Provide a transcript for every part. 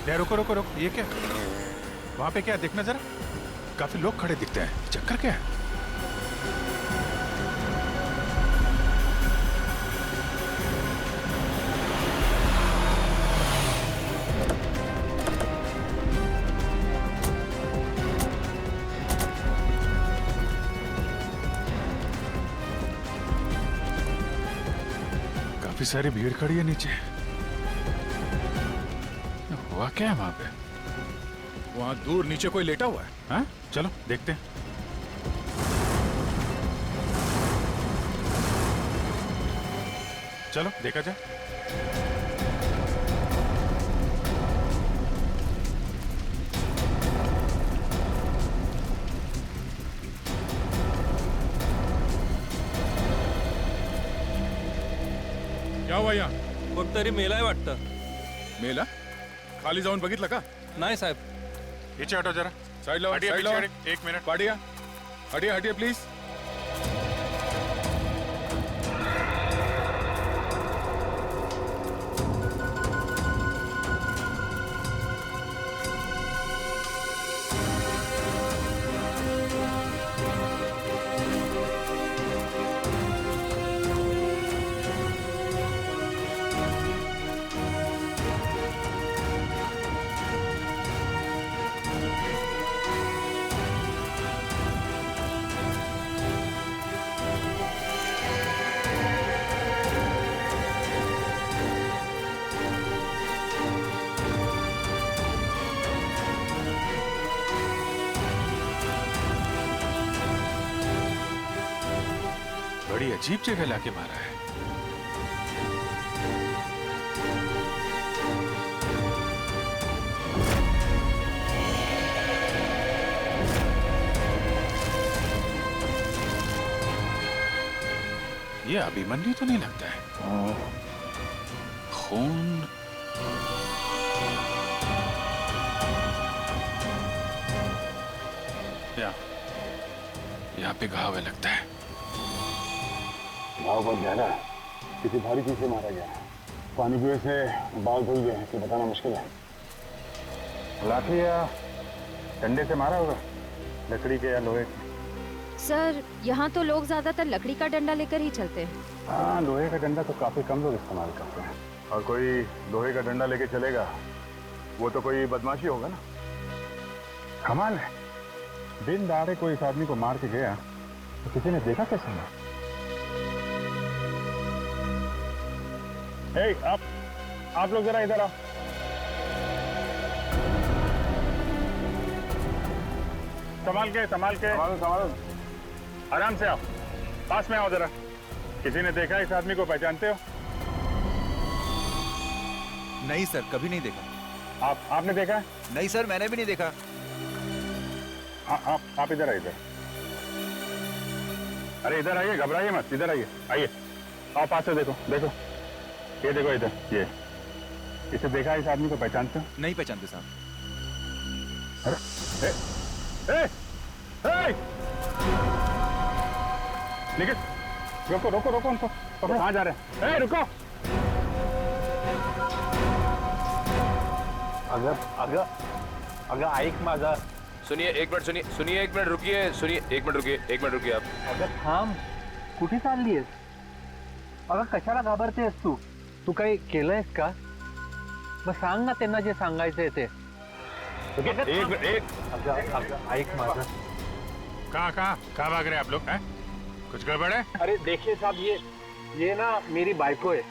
यार रुको रुको रुको, ये क्या? वहां पे क्या देखना जरा, काफी लोग खड़े दिखते हैं, चक्कर क्या है? काफी सारी भीड़ खड़ी है नीचे। हुआ क्या है वहां पे? वहां दूर नीचे कोई लेटा हुआ है। हाँ, चलो देखते हैं। चलो देखा जाए। क्या हुआ यहाँ? कुठतरी मेलाय वाटतं. मेला? खाली जाऊन बघितलं का? नाही साहेब. पीछे हटो जरा। साइड लाओ, हटिए, साइड पीछे लाओ। हटिए, एक मिनट। पाटिया, हटिए हटिए प्लीज। बड़ी अजीब जगह लाके मारा है। ये अभिमन्यु तो नहीं लगता है। खून। यहाँ पे घाव है लगता है। घाव बहुत गहरा है, किसी भारी चीज से मारा गया है। पानी की वजह से बाल धुल गए हैं, कि बताना मुश्किल है। लाठी या डंडे से मारा होगा, लकड़ी के या लोहे के। सर, यहाँ तो लोग ज्यादातर लकड़ी का डंडा लेकर ही चलते हैं। हाँ, लोहे का डंडा तो काफी कम लोग इस्तेमाल करते हैं। और कोई लोहे का डंडा लेके चलेगा, वो तो कोई बदमाशी होगा ना। कमाल है, दिन दहाड़े कोई इस आदमी को मार के गया तो किसी ने देखा कैसे ना? आप लोग जरा इधर आओ। संभाल के संभालो। आराम से आओ, पास में आओ जरा। किसी ने देखा इस आदमी को, पहचानते हो? नहीं सर, कभी नहीं देखा। आपने देखा? नहीं सर, मैंने भी नहीं देखा। आप इधर आइए। अरे इधर आइए, घबराइए मत, इधर आइए। आप पास से देखो। ये देखो इधर, ये इसे देखा इस आदमी को, पहचानते हो? नहीं पहचानते साहब। अरे निखिल, रोको उनको। कहाँ जा रहे हैं? रुको। अगर ऐक माझा. सुनिए एक मिनट रुकिए आप. अगं थांब, कुठे चाललीयस? अगं कशाला घाबरतेस तू काही केलंयस का? मग सांग ना त्यांना जे सांगायचंय ते. अगं ऐक माझं. कहाँ भाग रहे हैं आप लोग? हैं? कुछ गड़बड़ है? अरे देखिए साहब, ये ना मेरी बाइको है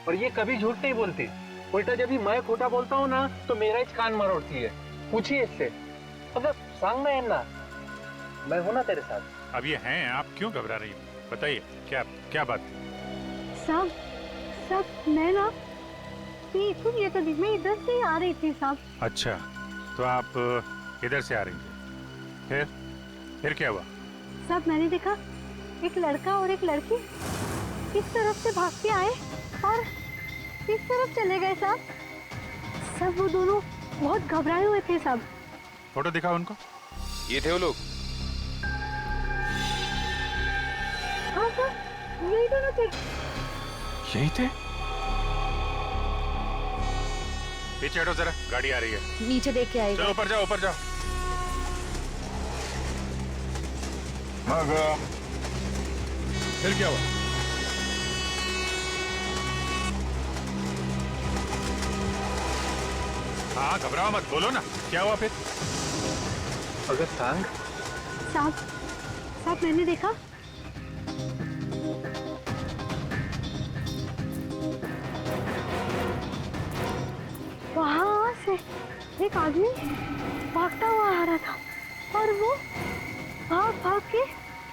और ये कभी झूठ नहीं बोलती। उल्टा जब भी मैं खोटा बोलता हूँ ना तो मेरा ही कान मरोड़ती है। पूछिए इससे। अगर सांग ना इन्ना, मैं हूं ना तेरे साथ। अब ये हैं, आप क्यों घबरा रही हैं? बताइए क्या बात है? साहब मैं ना ये तो मैं इधर से ही आ रही थी साहब। अच्छा, तो आप इधर से आ रही थी, फिर क्या हुआ? साहब मैंने देखा एक लड़का और एक लड़की इस तरफ से भाग के आए और इस तरफ चले गए साहब। वो दोनों बहुत घबराए हुए थे साहब। फोटो दिखाओ उनको। ये थे वो लोग? हाँ सर, यही दोनों थे। यही थे? पीछे हटो जरा, गाड़ी आ रही है। नीचे देख के आएगा। चलो ऊपर जाओ, ऊपर जाओ। मग फिर क्या हुआ? हाँ घबराओ मत, बोलो ना क्या हुआ फिर। अगर सांग साहब साहब मैंने देखा वहाँ से एक आदमी भागता हुआ आ रहा था और वो भाग भाग के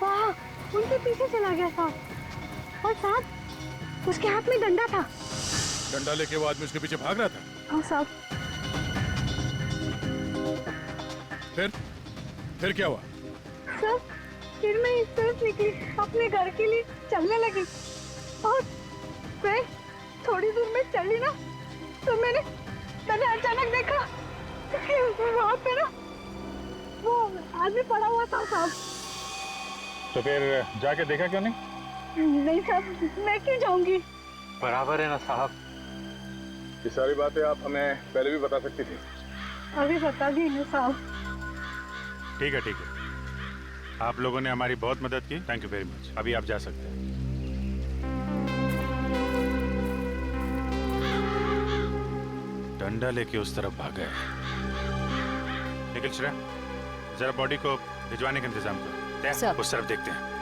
वहाँ उनके पीछे चला गया साहब। और साहब उसके हाथ में डंडा था। डंडा लेके वो आदमी उसके पीछे भाग रहा था। हाँ साहब। फिर क्या हुआ? सर फिर मैं इस तरफ निकली, अपने घर के लिए चलने लगी और मैं थोड़ी दूर में चली ना तो मैंने अचानक देखा कि वहाँ पे ना वो आदमी पड़ा हुआ था साहब। तो फिर जाके देखा क्यों नहीं? नहीं साहब, मैं क्यों जाऊंगी? बराबर है ना साहब। ये सारी बातें आप हमें पहले भी बता सकती थी। अभी बता दी ना साहब। ठीक है, ठीक है, आप लोगों ने हमारी बहुत मदद की, थैंक यू वेरी मच। अभी आप जा सकते हैं। डंडा लेके उस तरफ भागा है। निखिल, श्रेया जरा बॉडी को भिजवाने का इंतजाम करो। सर। उस तरफ देखते हैं।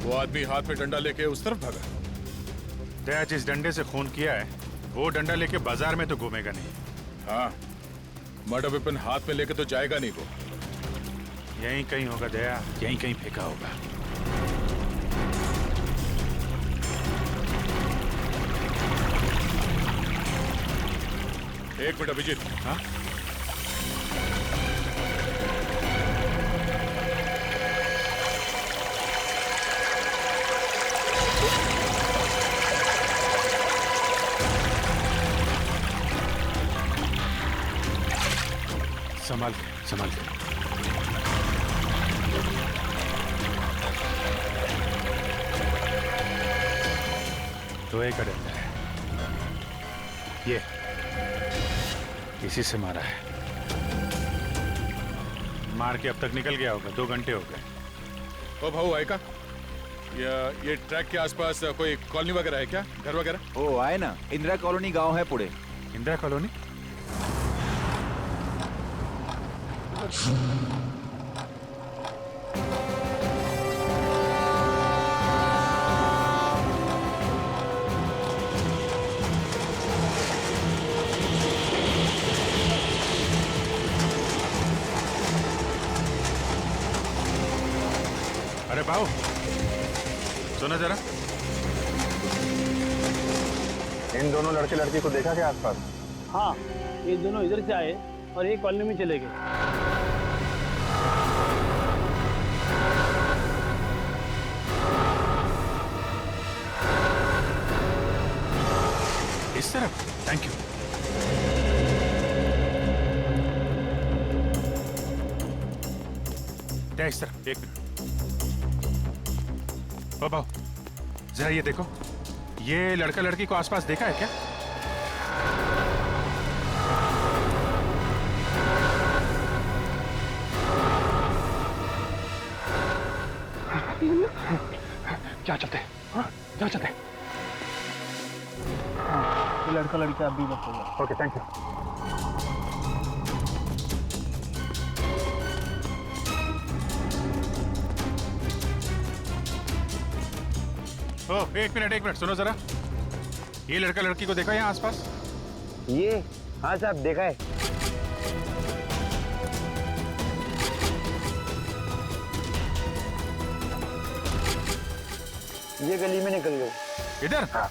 वो आदमी हाथ में डंडा लेके उस तरफ भागा। दया जिस डंडे से खून किया है वो डंडा लेके बाजार में तो घूमेगा नहीं। हाँ, मर्डर वेपन हाथ में लेके तो जाएगा नहीं वो। यहीं कहीं होगा दया, यहीं कहीं फेंका होगा। एक मिनट अभिजीत। हाँ? संभाल के, संभाल के। तो एक डंडा है, ये इसी से मारा है। मार के अब तक निकल गया होगा, 2 घंटे हो गए। ओ भाऊ आएगा? ये ट्रैक के आसपास कोई कॉलोनी वगैरह है क्या, घर वगैरह? ओ आए ना, इंदिरा कॉलोनी गांव है पुणे। इंदिरा कॉलोनी? अरे भाऊ सुनो जरा। इन दोनों लड़के लड़की को देखा क्या आसपास? हाँ, ये दोनों इधर से आए और एक कॉलोनी में चले गए। इस तरफ, थैंक यू। क्या इस तरफ? एक मिनट। ओ भाऊ जरा ये देखो, ये लड़का लड़की को आसपास देखा है क्या? क्या चलते? हाँ, क्या चलते? ये लड़का लड़का अभी बताइए। Okay, thank you. ओ एक मिनट सुनो जरा। ये लड़का लड़की को देखा यहाँ आसपास? ये हाँ साहब देखा है। ये गली में निकल गए। इधर? हाँ।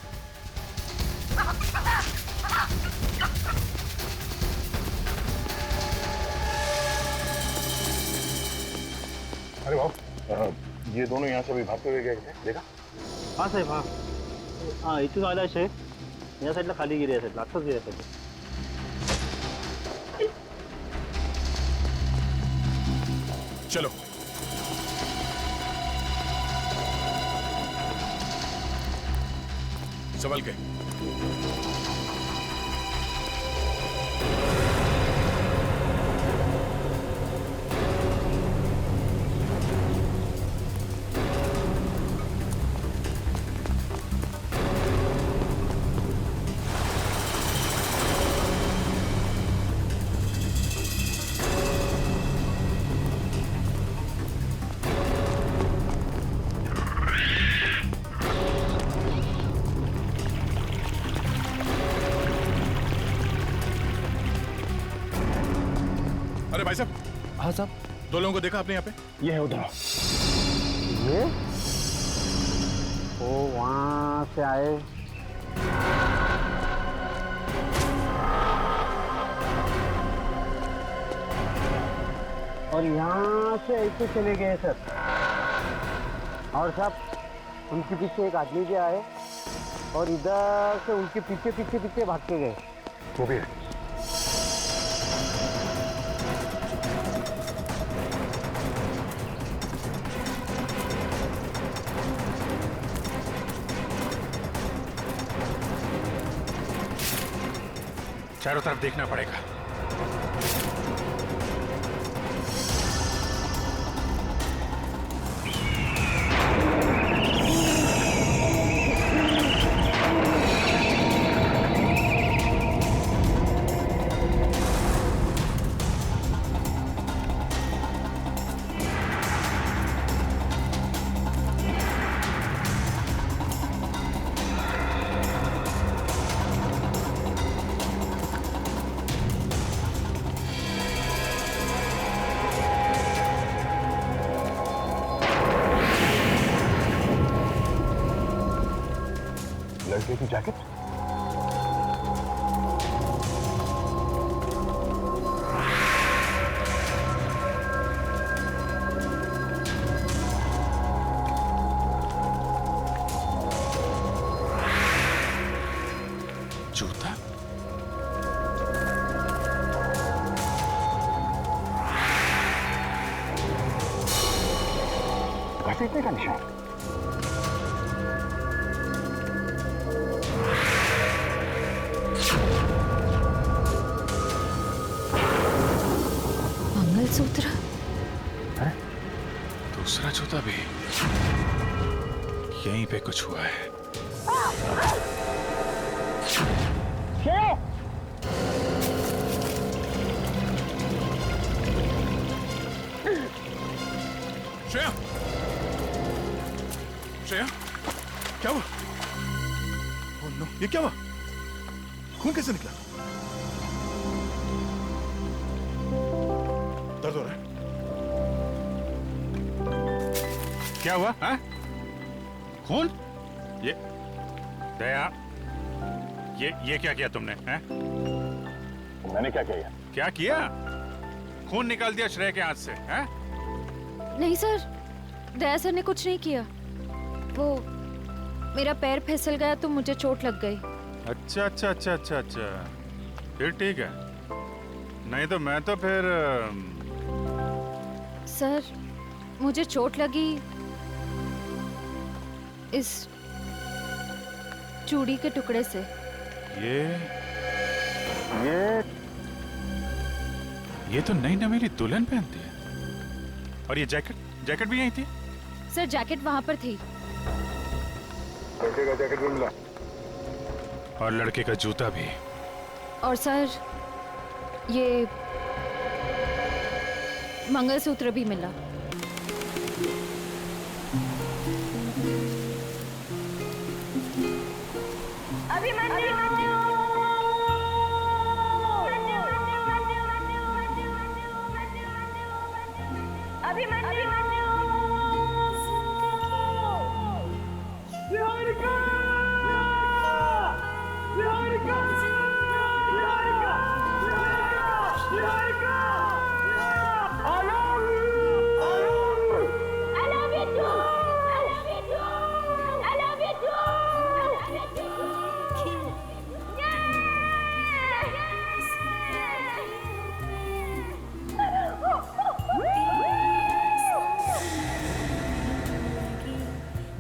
अरे भाऊ, ये दोनों यहाँ से अभी भागते हुए गए थे, देखा? हाँ साहेब, हाँ हाँ, इथून आला आहे या साईडला खाली गेली, या साईडला आत्ताच गेली साईड। चलो संभल के। अरे भाई साहब। हाँ साहब। दो लोगों को देखा आपने यहाँ पे? ये है उधर। ये वो वहां से आए, और यहाँ से ऐसे चले गए सर। और साहब उनके पीछे एक आदमी भी आए और इधर से उनके पीछे पीछे पीछे भाग के गए। वो भी है। चारों तरफ देखना पड़ेगा। लड़के की जैकेट। जूता। घसीटने का निशान। मंगलसूत्र। दूसरा जूता भी यहीं पे कुछ हुआ है। श्रेया, श्रेया, क्या हुआ? ओह नो, ये क्या हुआ? खून कैसे निकला? दर्द हो रहा है? क्या हुआ? हाँ? खून? ये दया, ये क्या किया तुमने? हैं? मैंने क्या किया? क्या किया? खून निकाल दिया श्रेय के हाथ से। हैं? नहीं सर, दया सर ने कुछ नहीं किया। वो मेरा पैर फिसल गया तो मुझे चोट लग गई। अच्छा अच्छा अच्छा अच्छा अच्छा, फिर ठीक है। नहीं तो मैं तो फिर सर मुझे चोट लगी इस चूड़ी के टुकड़े से। ये तो नई नवेली दुल्हन पहनती है। और ये जैकेट भी यही थी? सर जैकेट वहां पर थी। लड़के का जैकेट भी मिला और लड़के का जूता भी। और सर ये मंगलसूत्र भी मिला।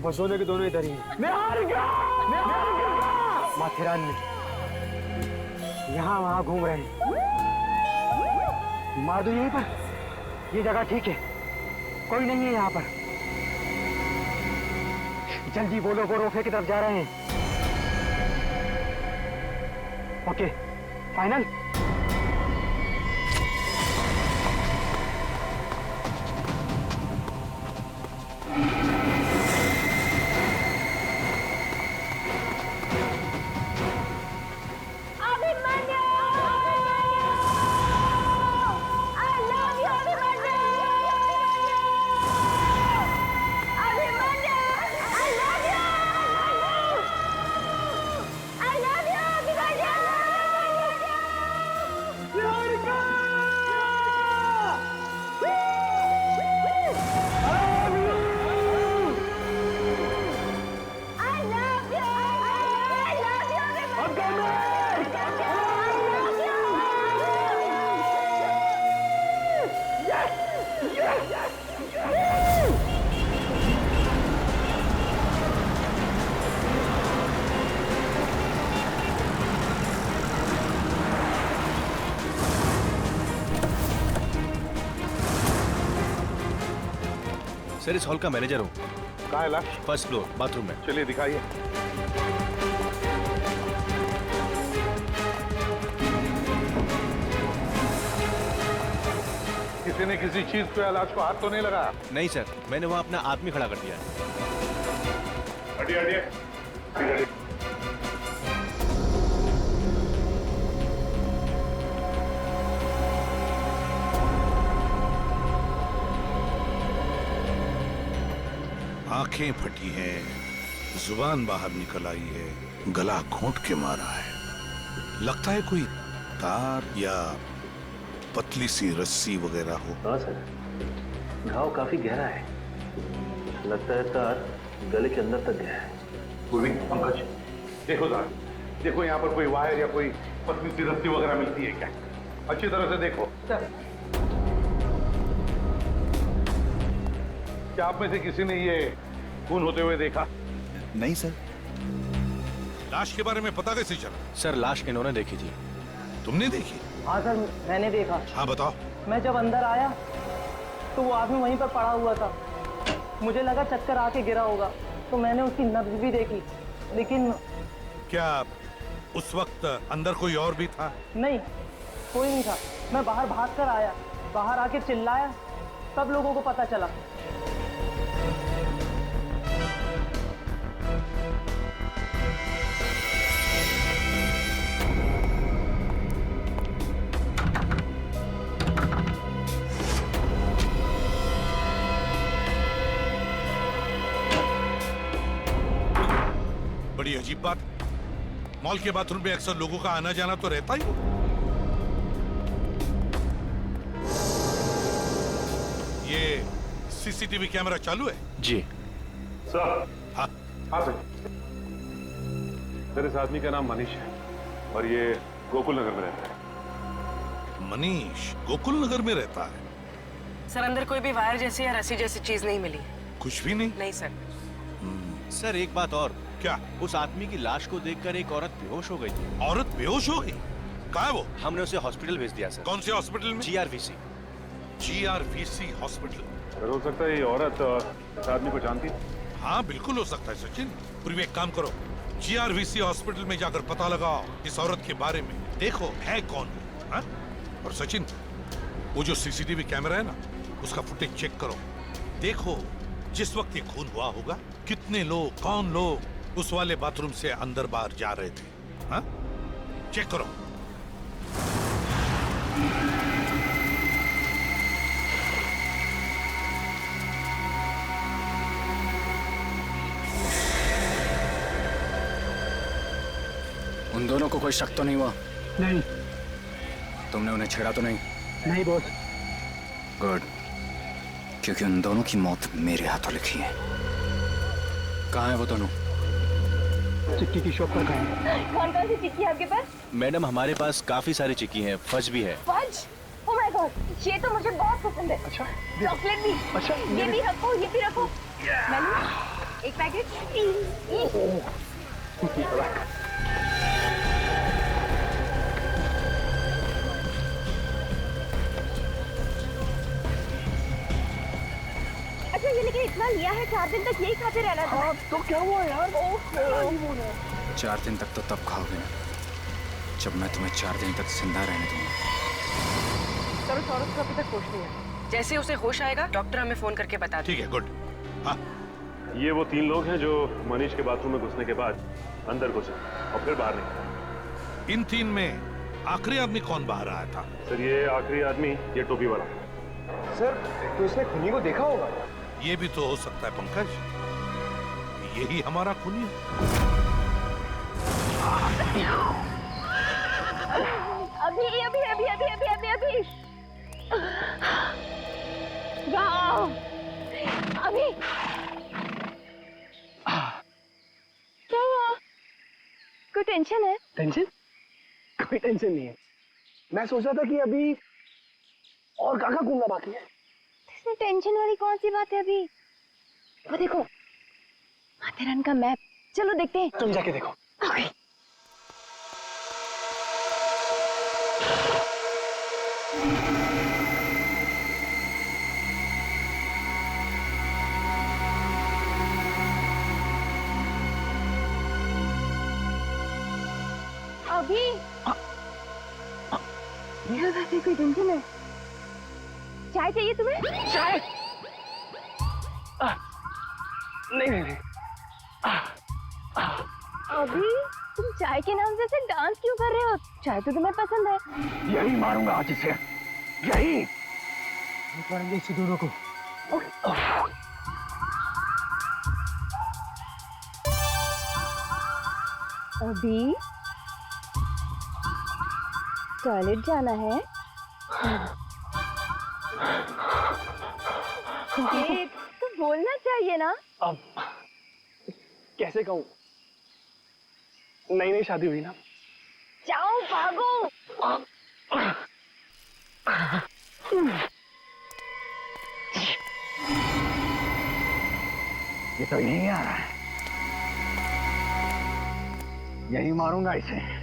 बस दोनों के दोनों इधर ही हैं। माथेरान में यहाँ वहाँ घूम रहे हैं। मार दो यहीं पर, ये जगह ठीक है, कोई नहीं है यहाँ पर। जल्दी बोलो, वो रोफे की तरफ जा रहे हैं। Okay, final. सर, इस हॉल का मैनेजर हूँ। कहाँ है लाश? फर्स्ट फ्लोर, बाथरूम में। चलिए दिखाइए। किसी ने किसी चीज पे लाश को हाथ तो नहीं लगाया? नहीं सर, मैंने वहाँ अपना आदमी खड़ा कर दिया है। हटिए हटिए। आंखें फटी हैं, जुबान बाहर निकल आई है, गला घोंट के मारा है। लगता है कोई तार या पतली सी रस्सी वगैरह हो। हाँ सर, घाव काफी गहरा है, लगता है तार गले के अंदर तक गया है। पूर्वी, पंकज, देखो सर, देखो यहाँ पर कोई वायर या कोई पतली सी रस्सी वगैरह मिलती है क्या? अच्छी तरह से देखो। सर, क्या आप में से किसी ने ये खून होते हुए देखा? नहीं सर। लाश के बारे में पता कैसे चला? सर, लाश इन्होंने देखी थी। तुमने देखी? हाँ सर, मैंने देखा। हाँ बताओ। मैं जब अंदर आया तो वो आदमी वहीं पर पड़ा हुआ था। मुझे लगा चक्कर आके गिरा होगा, तो मैंने उसकी नब्ज भी देखी, लेकिन क्या उस वक्त अंदर कोई और भी था? नहीं, कोई नहीं था। मैं बाहर भाग कर आया, बाहर आके चिल्लाया, तब लोगों को पता चला। बड़ी अजीब बात। मॉल के बाथरूम में अक्सर लोगों का आना जाना तो रहता ही हो। ये सीसीटीवी कैमरा चालू है? जी सर। हाँ हाँ सर। सर, इस आदमी का नाम मनीष है और ये गोकुल नगर में रहता है। मनीष गोकुल नगर में रहता है? सर, अंदर कोई भी वायर जैसी या रस्सी जैसी चीज नहीं मिली। कुछ भी नहीं? नहीं सर। सर, एक बात और। क्या? उस आदमी की लाश को देखकर एक औरत बेहोश हो गई थी। औरत बेहोश हो गई? कहाँ है वो? हमने उसे हॉस्पिटल भेज दिया सर। कौन से हॉस्पिटल में? GRVC। GRVC hospital. हो सकता है ये औरत इस आदमी को जानती है। हाँ बिल्कुल हो सकता है सचिन। पूर्वी एक काम करो, GRVC हॉस्पिटल में जाकर पता लगाओ इस औरत के बारे में, देखो है कौन है। हाँ? और सचिन, वो जो सीसीटीवी कैमरा है ना, उसका फुटेज चेक करो। देखो जिस वक्त ये खून हुआ होगा, कितने लोग, कौन लोग उस वाले बाथरूम से अंदर बाहर जा रहे थे। हाँ? चेक करो। उन दोनों को कोई शक तो नहीं हुआ? नहीं। तुमने उन्हें छेड़ा तो नहीं? नहीं बॉस। गुड, क्योंकि उन दोनों की मौत मेरे हाथों लिखी है। कहाँ है वो दोनों? चिक्की की शॉप पर गए। कौन कौन सी चिक्की है आपके पास? मैडम, हमारे पास काफी सारी चिक्की हैं, फज भी है। फज? ओह माय गॉड, ये तो मुझे बहुत पसंद है। अच्छा, चॉकलेट भी। अच्छा, ये भी रखो, ये भी रखो। मैनू, एक पैकेट। लिया है, 4 दिन तक यही खाते रहना था। तो क्या हुआ यार? 4 दिन तक तो तब खाओगे ना जब मैं तुम्हें 4 दिन तक जिंदा रहने दूंगा। सर सौरभ को अभी तक होश नहीं है। जैसे उसे होश आएगा डॉक्टर हमें फोन करके बता ठीक है, गुड। हाँ, ये वो 3 लोग हैं जो मनीष के बाथरूम में घुसने के बाद अंदर घुसे और फिर बाहर निकले। इन 3 में आखिरी आदमी कौन बाहर आया था? सर ये आखिरी आदमी ये टोपी वाला। सर तो इसने खूनी को देखा होगा। ये भी तो हो सकता है पंकज, यही हमारा खूनी है। अभी अभी अभी अभी अभी अभी अभी गाँव अभी क्या हुआ? कोई टेंशन है? टेंशन? कोई टेंशन नहीं है। मैं सोच रहा था कि अभी और काका घूमना बाकी है। इसमें टेंशन वाली कौन सी बात है अभी? वो देखो माथेरान का मैप, चलो देखते हैं। तुम जाके देखो। ओके। अभी मेरा घर से कोई टेंशन है? चाय चाहिए तुम्हें? चाय? नहीं। अभी तुम चाय के नाम से ऐसे डांस क्यों कर रहे हो? चाय तो तुम्हें पसंद है। यही मारूंगा आज इसे, यही मारेंगे इसे दोनों को। अभी टॉयलेट जाना है? ये तो बोलना चाहिए ना। अब कैसे कहूँ, नई नई शादी हुई ना। जाओ भागो। ये तो यहीं आ रहा है, यही मारूंगा इसे।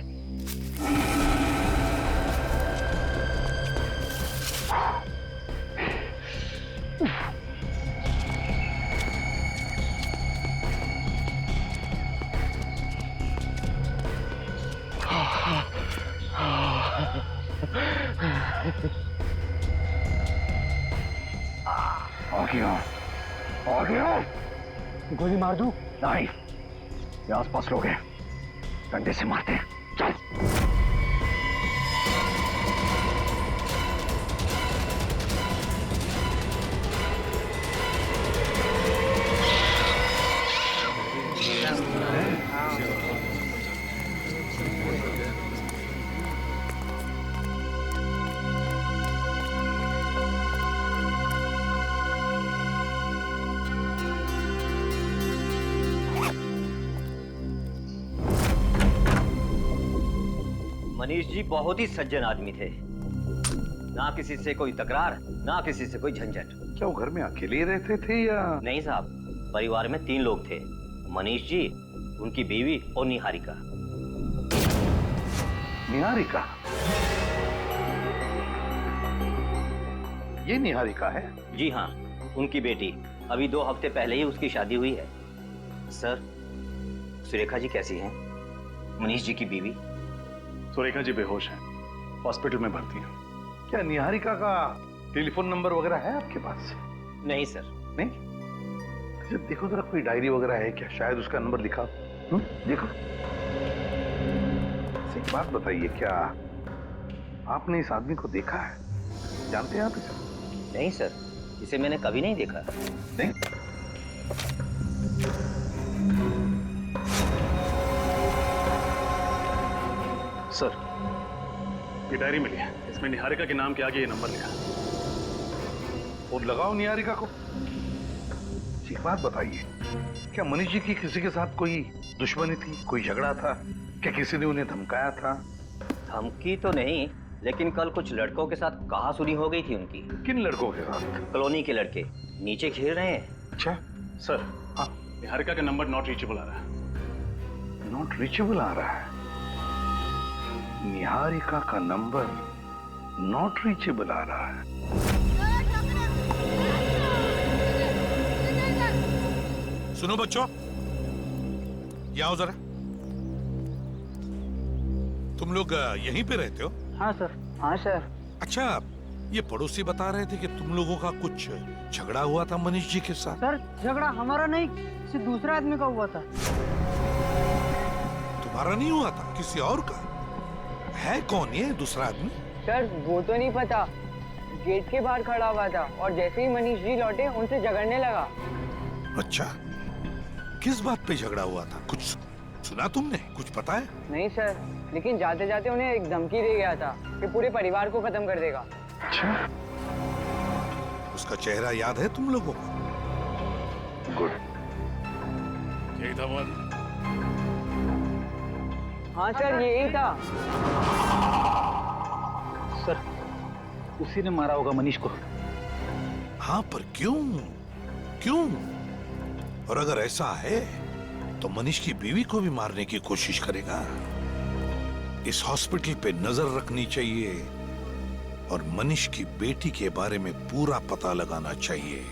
आ गया। गोली मार दूं? नहीं, ये आसपास लोग हैं, डंडे से मारते हैं। चल। मनीष जी बहुत ही सज्जन आदमी थे, ना किसी से कोई तकरार, ना किसी से कोई झंझट। क्या वो घर में अकेले रहते थे या? नहीं साहब, परिवार में 3 लोग थे, मनीष जी, उनकी बीवी और निहारिका। निहारिका? ये निहारिका है? जी हाँ, उनकी बेटी। अभी 2 हफ्ते पहले ही उसकी शादी हुई है। सर, सुरेखा जी कैसी हैं? मनीष जी की बीवी। सुरेखा जी बेहोश हैं, हॉस्पिटल में भर्ती हैं। क्या निहारिका का टेलीफोन नंबर वगैरह है आपके पास? नहीं सर। नहीं? अच्छा देखो जरा, कोई डायरी वगैरह है क्या? शायद उसका नंबर लिखा। देखो। एक बात बताइए, क्या आपने इस आदमी को देखा है? जानते हैं आप इसे? नहीं सर, इसे मैंने कभी नहीं देखा। नहीं? सर, ये डायरी मिली है, इसमें निहारिका के नाम के आगे ये नंबर लिखा। और लगाओ निहारिका को। एक बात बताइए, क्या मनीष जी की किसी के साथ कोई दुश्मनी थी, कोई झगड़ा था? क्या किसी ने उन्हें धमकाया था? धमकी तो नहीं, लेकिन कल कुछ लड़कों के साथ कहासुनी हो गई थी उनकी। किन लड़कों के साथ? कॉलोनी के लड़के नीचे घेर रहे हैं। अच्छा सर, हाँ, निहारिका का नंबर नॉट रीचेबल आ रहा है। नॉट रीचेबल आ रहा है? निहारिका का नंबर नॉट रीचेबल आ रहा है। सुनो बच्चों, ये आओ जरा। तुम लोग यहीं पे रहते हो? हाँ सर। हाँ सर। अच्छा, ये पड़ोसी बता रहे थे कि तुम लोगों का कुछ झगड़ा हुआ था मनीष जी के साथ। सर झगड़ा हमारा नहीं, किसी दूसरे आदमी का हुआ था। तुम्हारा नहीं हुआ था, किसी और का? है कौन ये दूसरा आदमी? सर वो तो नहीं पता, गेट के बाहर खड़ा हुआ था और जैसे ही मनीष जी लौटे उनसे झगड़ने लगा। अच्छा, किस बात पे झगड़ा हुआ था? कुछ सुना तुमने? कुछ पता है? नहीं सर, लेकिन जाते जाते उन्हें एक धमकी दे गया था कि पूरे परिवार को खत्म कर देगा। अच्छा, उसका चेहरा याद है तुम लोगों को? गुड। यही था वो आदमी? हाँ सर, यही था। सर, उसी ने मारा होगा मनीष को। हाँ, पर क्यों? क्यों? और अगर ऐसा है तो मनीष की बीवी को भी मारने की कोशिश करेगा। इस हॉस्पिटल पे नजर रखनी चाहिए और मनीष की बेटी के बारे में पूरा पता लगाना चाहिए।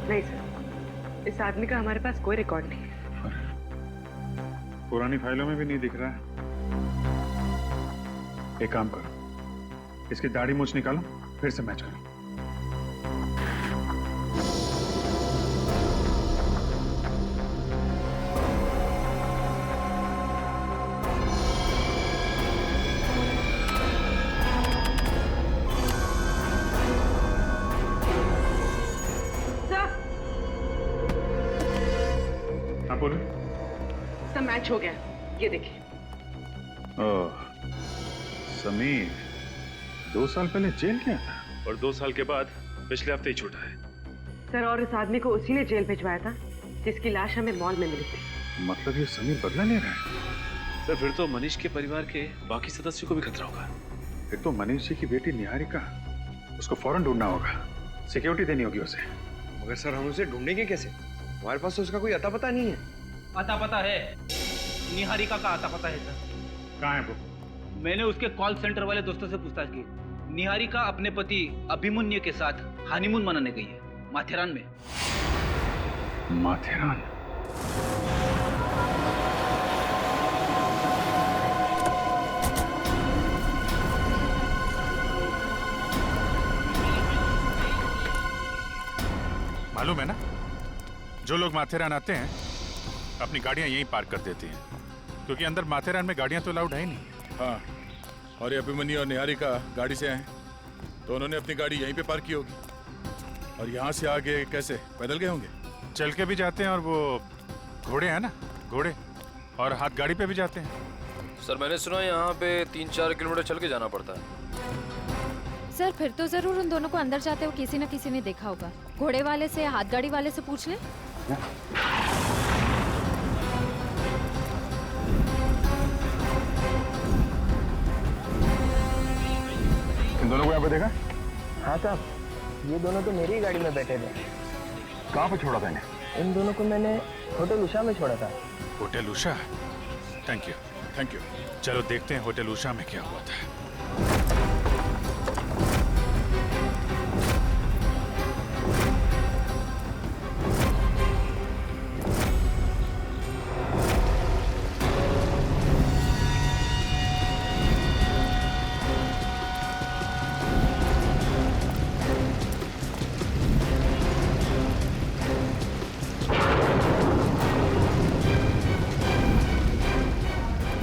नहीं सर, इस आदमी का हमारे पास कोई रिकॉर्ड नहीं है। पुरानी फाइलों में भी नहीं दिख रहा है। एक काम करो, इसकी दाढ़ी मूछ निकालो, फिर से मैच करो। बोलो। सब मैच हो गया, ये देखिए। ओह, समीर 2 साल पहले जेल गया था और 2 साल के बाद पिछले हफ्ते ही छूटा है। सर, और इस आदमी को उसी ने जेल भिजवाया था जिसकी लाश हमें मॉल में मिली थी। मतलब ये समीर बदला ले रहा है? सर, फिर तो मनीष के परिवार के बाकी सदस्यों को भी खतरा होगा। फिर तो मनीष जी की बेटी निहारिका, उसको फौरन ढूंढना होगा, सिक्योरिटी देनी होगी उसे। मगर सर, हम उसे ढूंढेंगे कैसे? हमारे पास तो उसका कोई अता पता नहीं है। अता पता है, निहारिका का अता पता है सर। कहाँ है वो? मैंने उसके कॉल सेंटर वाले दोस्तों से पूछताछ की। निहारिका अपने पति अभिमन्यु के साथ हनीमून मनाने गई है माथेरान में। माथेरान? मालूम है ना, जो लोग माथेरान आते हैं अपनी गाड़ियां यहीं पार्क कर देती हैं, क्योंकि अंदर माथेरान में गाड़ियां तो अलाउड है ही नहीं। हाँ, और ये अभिमन्यु और निहारिका गाड़ी से आए तो उन्होंने अपनी गाड़ी यहीं पे पार्क की होगी। और यहाँ से आगे कैसे, पैदल गए होंगे? चल के भी जाते हैं और वो घोड़े हैं ना, घोड़े, और हाथ गाड़ी पे भी जाते हैं। सर, मैंने सुना यहाँ पे 3-4 किलोमीटर चल के जाना पड़ता है। सर, फिर तो जरूर उन दोनों को अंदर जाते हुए किसी न किसी ने देखा होगा। घोड़े वाले से, हाथ गाड़ी वाले से पूछ लें। इन दोनों को यहाँ पे देखा? हाँ साहब, ये दोनों तो मेरी ही गाड़ी में बैठे थे। कहाँ पे छोड़ा था इन्हें? इन दोनों को मैंने होटल उषा में छोड़ा था। Hotel Usha? Thank you, thank you. चलो देखते हैं होटल उषा में क्या हुआ था।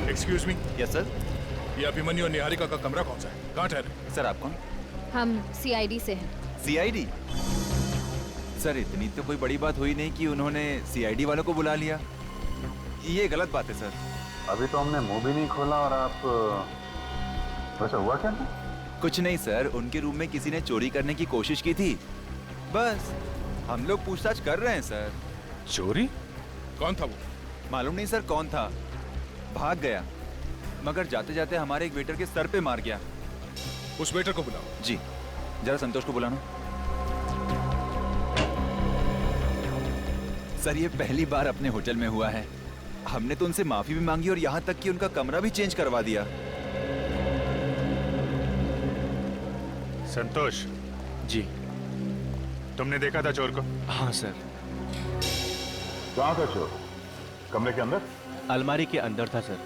Excuse me. Yes sir. ये अभिमन्यु और निहारिका का कमरा कौन सा है? कहाँ ठहरे? सर, आप कौन? हम सीआईडी से हैं। सीआईडी? सर, इतनी तो कोई बड़ी बात हुई नहीं कि उन्होंने सीआईडी वालों को बुला लिया। ये गलत बात है सर। अभी तो हमने मुंह भी नहीं खोला और आप वैसे हुआ क्या था? कुछ नहीं सर, उनके रूम में किसी ने चोरी करने की कोशिश की थी, बस हम लोग पूछताछ कर रहे हैं सर। चोरी? कौन था वो? मालूम नहीं सर कौन था, भाग गया, मगर जाते जाते हमारे एक वेटर के सर पे मार गया। उस वेटर को बुलाओ। जी, जरा संतोष को बुलाना। सर ये पहली बार अपने होटल में हुआ है। हमने तो उनसे माफी भी मांगी और यहाँ तक कि उनका कमरा भी चेंज करवा दिया। संतोष जी। तुमने देखा था चोर को? हाँ सर। कहाँ था चोर? कमरे के अंदर? अलमारी के अंदर था सर।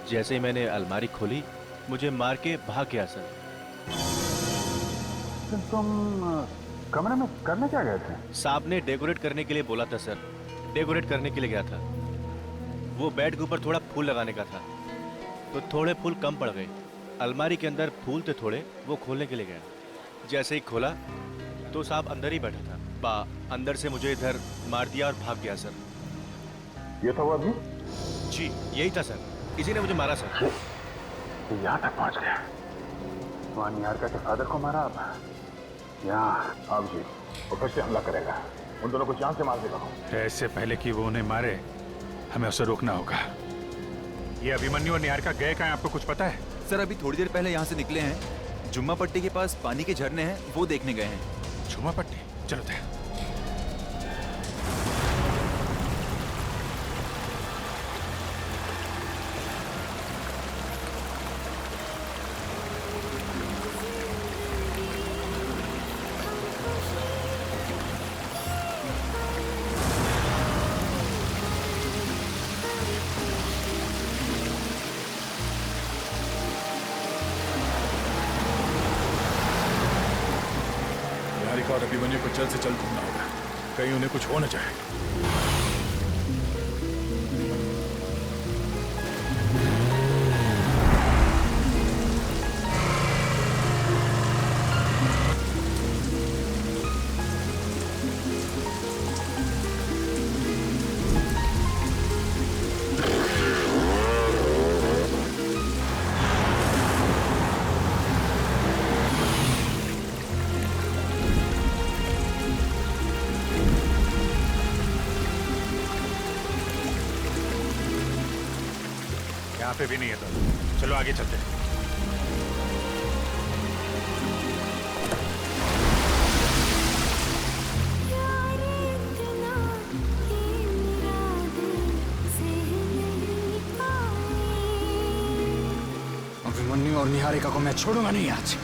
जैसे ही मैंने अलमारी खोली मुझे मार के भाग गया सर। तुम कमरे में करने क्या गए थे? साहब ने डेकोरेट करने के लिए बोला था सर, डेकोरेट करने के लिए गया था। वो बेड के ऊपर थोड़ा फूल लगाने का था तो थोड़े फूल कम पड़ गए। अलमारी के अंदर फूल थे थोड़े, वो खोलने के लिए गया। जैसे ही खोला तो साहब अंदर ही बैठा था। अंदर से मुझे इधर मार दिया और भाग गया सर। ये था वो आदमी? जी यही था सर, इसी ने मुझे मारा सर। तो यहाँ तक पहुँच गया। वहाँ निहारिका के फादर को मारा, अब यहाँ आप जी वो फिर से हमला करेगा। उन दोनों को जान से मार देगा। ऐसे पहले कि वो उन्हें मारे हमें उसे रोकना होगा। ये अभिमन्यु और निहारिका गए कहाँ, आपको कुछ पता है? सर अभी थोड़ी देर पहले यहाँ से निकले हैं। जुम्मा पट्टी के पास पानी के झरने हैं, वो देखने गए हैं। जुम्मा पट्टी? चलो तय। और अभिमन्यु को जल्द से जल्द ढूंढना होगा, कहीं उन्हें कुछ हो न जाए। यहाँ पे भी नहीं है तो चलो आगे चलते हैं। अभिमन्यु और निहारिका को मैं छोड़ूंगा नहीं आज।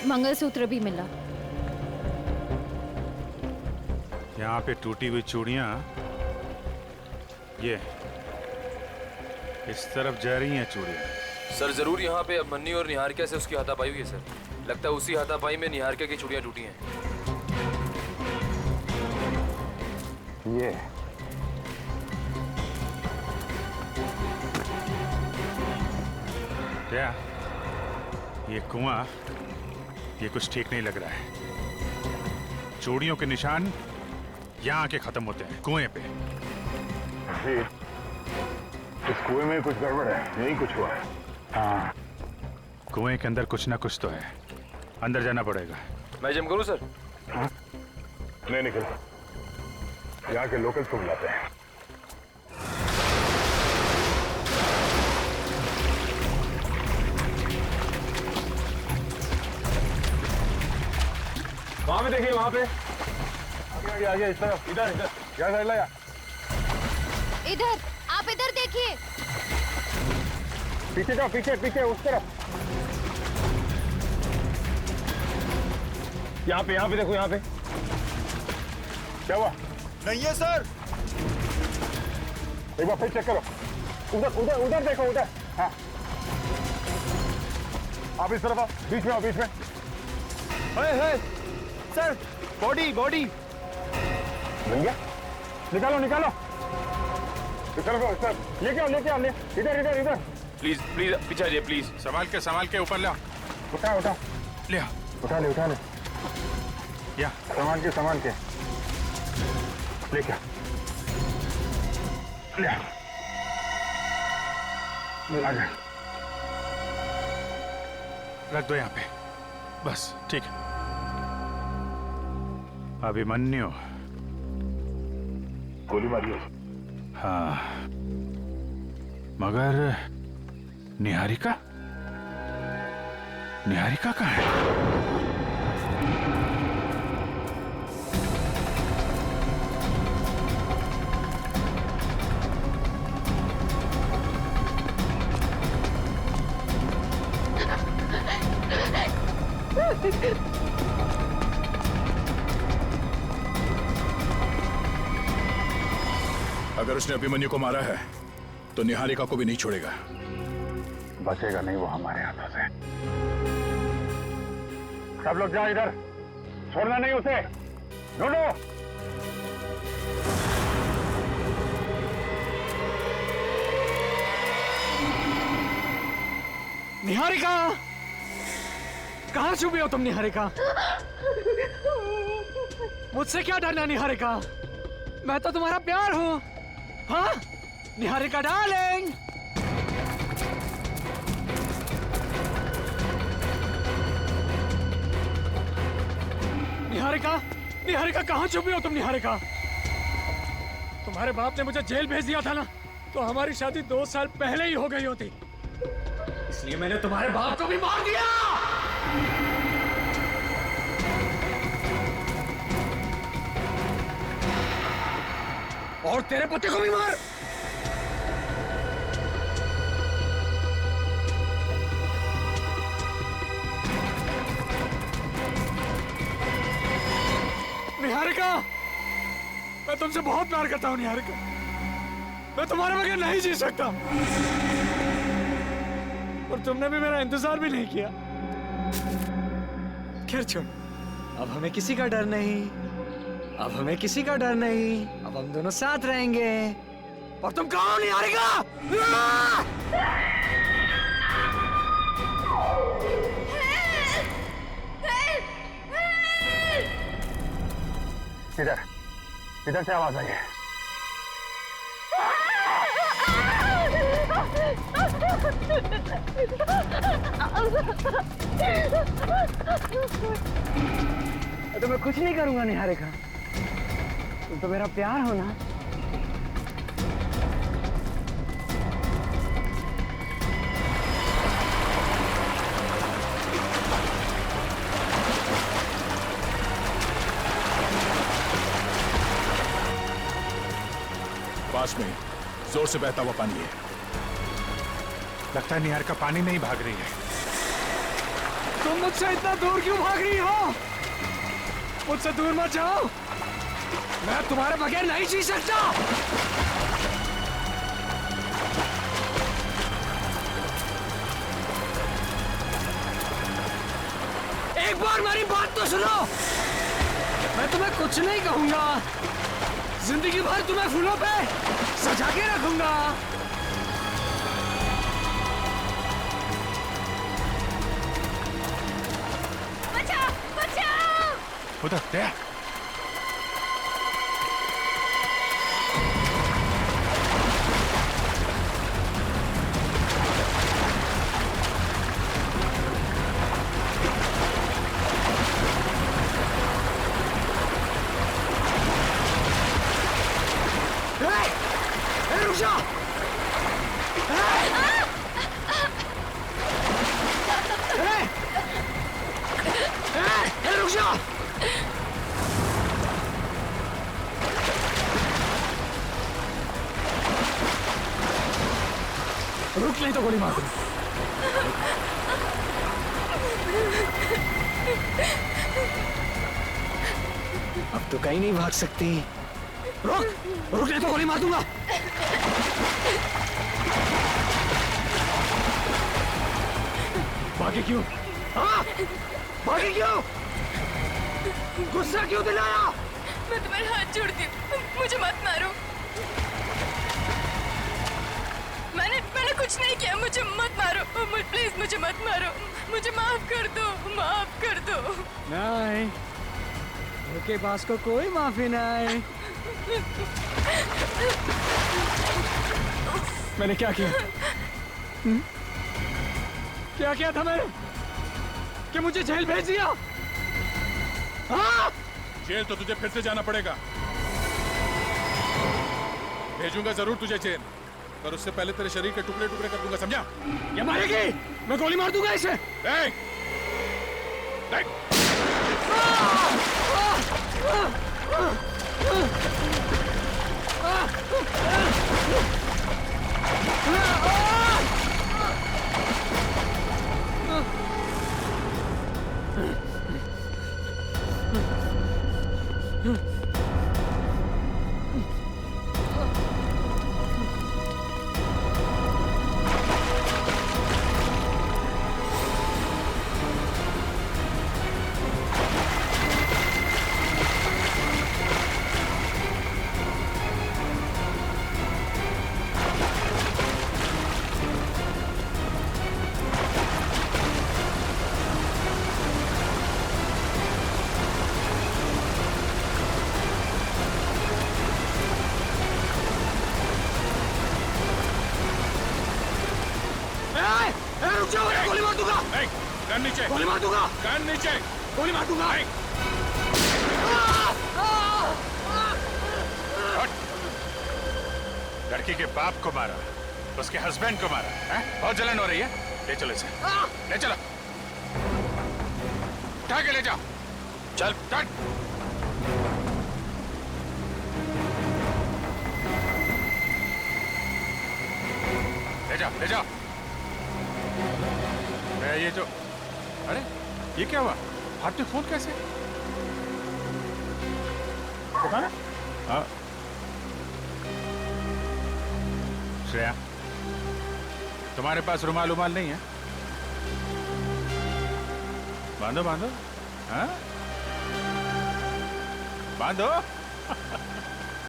मंगलसूत्र भी मिला। यहाँ पे टूटी हुई चूड़ियाँ ये इस तरफ जा रही हैं चूड़ियाँ। सर जरूर यहाँ पे अभिमन्यु और निहारिका से उसकी हाथापाई हुई है सर। लगता है उसी हाथापाई में निहारिका की चूड़ियाँ टूटी हैं। ये क्या ये कुआं, ये कुछ ठीक नहीं लग रहा है। चूड़ियों के निशान यहाँ आके खत्म होते हैं कुएं पे। जी, इस कुएं में कुछ गड़बड़ है, यही कुछ हुआ है। हाँ, कुएं के अंदर कुछ ना कुछ तो है, अंदर जाना पड़ेगा। मैं जम करूँ सर? हाँ? नहीं निकल, यहाँ के लोकल्स को बुलाते हैं। वहां पे देखिए, वहां पे आगे आगे आगे, इस तरफ, इधर इधर, यहाँ साइड लगा। इधर, आप इधर देखिए। पीछे जाओ, पीछे पीछे उस तरफ। यहाँ पे देखो, यहाँ पे क्या हुआ? नहीं है सर। एक बार फिर चेक करो। उधर उधर उधर देखो, उधर। हाँ, आप इस तरफ आओ, बीच में आओ, बीच में। है सर, बॉडी बॉडी मिल गया? निकालो निकालो, इस तरफ लेके आओ, लेके आओ, इधर इधर इधर। प्लीज प्लीज पीछे आइए प्लीज। संभाल के ऊपर ले आओ। उठा उठा ले आओ। उठा ले। या सामान के लेके ले आ जा। रख दो यहाँ पे, बस ठीक है। अभिमन्यु, गोली मारी है। हाँ, मगर निहारिका कहाँ है? अगर उसने अभिमन्यु को मारा है तो निहारिका को भी नहीं छोड़ेगा। बचेगा नहीं वो हमारे हाथों से। सब लोग जाओ इधर, छोड़ना नहीं उसे, ढूंढो। निहारिका, कहाँ छुपी हो तुम निहारिका? मुझसे क्या डरना निहारिका, मैं तो तुम्हारा प्यार हूँ। हाँ निहारिका डार्लिंग, निहारिका कहाँ छुपी हो तुम निहारिका? तुम्हारे बाप ने मुझे जेल भेज दिया था ना, तो हमारी शादी 2 साल पहले ही हो गई होती, इसलिए मैंने तुम्हारे बाप को भी मार दिया। और तेरे पति को भी मार। निहारिका, मैं तुमसे बहुत प्यार करता हूँ निहारिका, मैं तुम्हारे बगैर नहीं जी सकता, और तुमने भी मेरा इंतजार भी नहीं किया। खैर छोड़, अब हमें किसी का डर नहीं, अब हमें किसी का डर नहीं, अब हम दोनों साथ रहेंगे। और तुम कहाँ हो निहारिका? इधर से आवाज आई है। तो मैं कुछ नहीं करूंगा निहारिका, तुम तो मेरा प्यार हो ना। पास में जोर से बहता हुआ पानी है। लगता है निहारिका पानी में ही भाग रही है। तुम मुझसे इतना दूर क्यों भाग रही हो? मुझसे दूर मत जाओ, मैं तुम्हारे बगैर नहीं जी सकता। एक बार मेरी बात तो सुनो, मैं तुम्हें कुछ नहीं कहूंगा, जिंदगी भर तुम्हें फूलों पे सजा के रखूंगा। बचाओ, बचाओ! उधर क्या? रुक जा! रुक जा! रुक नहीं तो गोली मार दूं। अब तो कहीं नहीं भाग सकती। रुक नहीं तो गोली मार दूंगा। भागे क्यों? हाँ? भागे क्यों? गुस्सा क्यों दिलाया? मैं तुम्हारे हाथ जोड़ती हूँ, मुझे मत मारो। मैंने कुछ नहीं किया, मुझे मत मारो, प्लीज मुझे मत मारो, मुझे माफ कर दो, माफ कर दो। नहीं, धोखेबाज को कोई माफी ना आए। मैंने क्या किया? क्या किया था मैंने कि मुझे जेल भेज दिया? हाँ? जेल तो तुझे फिर से जाना पड़ेगा। भेजूंगा जरूर तुझे जेल, पर उससे पहले तेरे शरीर के टुकड़े टुकड़े कर दूंगा, समझा? ये मारेगी, मैं गोली मार दूंगा इसे। देख, देख। गोली मार दूंगा। गन नीचे। गोली मार दूंगा। गन नीचे। गोली मार दूंगा। लड़की के बाप को मारा, उसके हस्बैंड को मारा, हैं? बहुत जलन हो रही है। ले चलो इसे, ले चलो, उठा के ले जाओ। चल, चल। ले जाओ, ले जाओ। ये जो, अरे ये क्या हुआ? हाथ में फोन कैसे? पता ना? हाँ। श्रेया, तुम्हारे पास रुमाल उमाल नहीं है? बांधो बांधो, हाँ? बांधो।